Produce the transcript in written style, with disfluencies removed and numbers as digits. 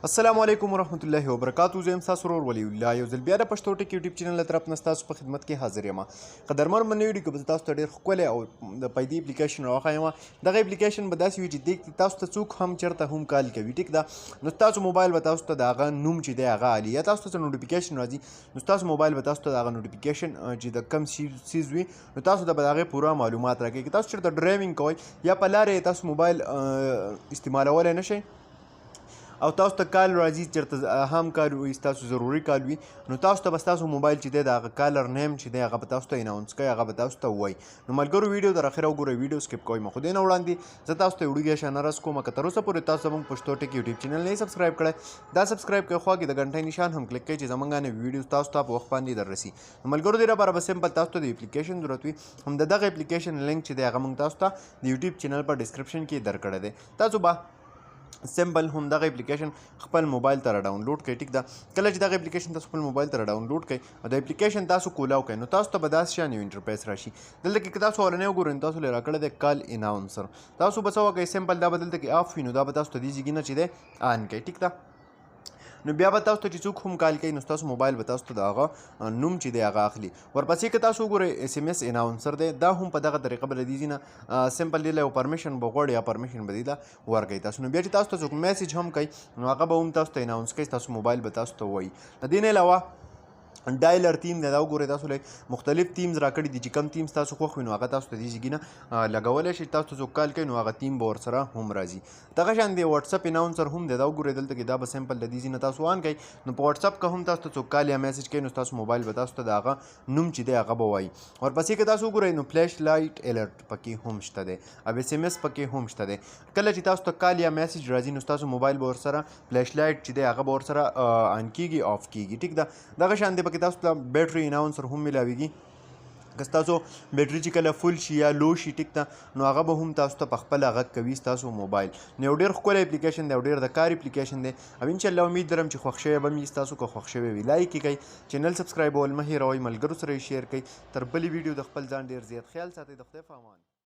السلام علیکم ورحمت الله وبرکاتو. زه یم ستاسو ورور ولی الله. یو ځل بیا د پښتو ټک یوټیوب چینل له طرف نه ستاسو په خدمت کې حاضر یم. قدرمن من ویډیو کې به تاسو ته ډېر ښکلی او د پیدې اپلیکیشن راوښیم. دغه اپلیکیشن به داسې وي چې دې تاسو ته څوک هم چېرته هم کال کوي. ټیک ده، نو ستاسو موبایل به تاسو ته د هغه نوم چې دی هغه الي، یا تاسو ته څه نوټیفیکیشن راځي نو ستاسو موبایل به تاسو ته د هغه نوټیفیکیشن چې د کم څیز وي نو تاسو ته به د هغې پوره معلومات راکوي. که تاسو چېرته ډرایوینګ کوئ یا په لارې تاسو موبایل استعمالولی نه شئ او تاسو ته کال راځي، چېرته اهم کال وي، ستاسو ضروري کال وي، نو تاسو ته به ستاسو موبایل چې دی د هغه کالر نیم چې دی هغه به تاسو ته اناونس کوي، هغه به تاسو ته ووایي. نو ملګرو ویډیو تر اخره وګورئ، ویډیو سکپ کوئ مه. خو دې نه وړاندې زه تاسو ته یو وړوکی شان عرض کوم که تر اوسه پورې تاسو زموږ پښتو ټک یوټیوب چینل نه یې سبسکرایب کړی، دا سبسکرایب کړئ، خوا کې د غنټۍ نشان هم کلیک کړئ چې زموږ نوې ویډیوز تاسو ته په وخت باندې در رسي. نو ملګرو دې لپاره به سمپل تاسو ته د اپلیکیشن ضرورت وي. هم د دغه اپلیکیشن لینک چې دی هغه موږ تاسو ته د یوټیوب چینل په ډسکرپشن کې درکړی دی. تاسو به سمپل هم دغه اپلیکیشن خپل موبایل ته را ډاونلوډ کړئ. ټیک ده، کله چې دغه اپلیکیشن تاسو خپل موبایل ته را ډاونلوډ کړئ او د اپلیکیشن تاسو کولاو کړئ نو تاسو ته به داسې شان یو انټرفیس راشي. دلته کې که تاسو اولنی وګورئ نو تاسو له راکړی دی کال اناونسر. تاسو به څه وکړئ، سمپل دا به دلته کې آف وي نو دا به تاسو ته دې ځای نه چې دی آن کړئ. ټیک ده، نو بیا به تاسو ته چې څوک هم کال کوي نو ستاسو موبایل به تاسو ته د هغه نوم چې دی هغه اخلي. ورپسې که تاسو وګورئ اس ام اس اناونسر دی، دا هم په دغه طریقه به له دې ځای نه سمپل دې له یو پرمیشن به غواړي یا پرمیشن به دې له ورکوي تاسو. نو بیا چې تاسو ته څوک میسج هم کوي نو هغه به هم تاسو ته اناونس کوي، ستاسو موبایل به تاسو ته ووایي. د دې نه علاوه ډایلر تیم دی، دا وګورئ تاسو له مختلف تیمز راکړي دي، چې کوم تیم ستاسو خوښ وي نو هغه تاسو ته دې ځای نه لګولی شئ. تاسو ته څوک کال کوي نو هغه تیم به ورسره هم راځي. دغه شان دی واتساپ اناونسر هم دی، دا وګورئ دلته کې دا به سمپل د دې ځای نه تاسو آن کوئ نو په واتساپ که هم تاسو ته څوک کال یا میسج کوي نو ستاسو موبایل به تاسو ته د هغه نوم چې دی هغه به وایي. ورپسې که تاسو وګورئ نو فلیش لایټ الرټ پکې هم شته دی او اس ام اس پکې هم شته دی. کله چې تاسو ته کال یا میسج راځي نو ستاسو موبایل به ورسره فلیش لایټ چې دی هغه به ورسره آن کېږي آف کېږي. ټیک ده، دغه شان دی پکې تاسو ته بیټري اناونسر هم ملاویږي. که ستاسو بیټري چې کله فل شي یا لو شي ټیک ده نو هغه به هم تاسو ته پخپله غږ کوي ستاسو موبایل. نو یو ډېر ښکلی اپلیکیشن دی او ډېر د کار اپلیکیشن دی او انشاءالله امید لرم چې خوښ شوی به مې ستاسو که خوښ شوی وي لایک یې کوئ، چینل سبسکرایبول مه هېروئ، ملګرو سره یې شیر کوئ. تر بلې ویډیو د خپل ځان ډېر زیات خیال ساتئ. د خدای په امان.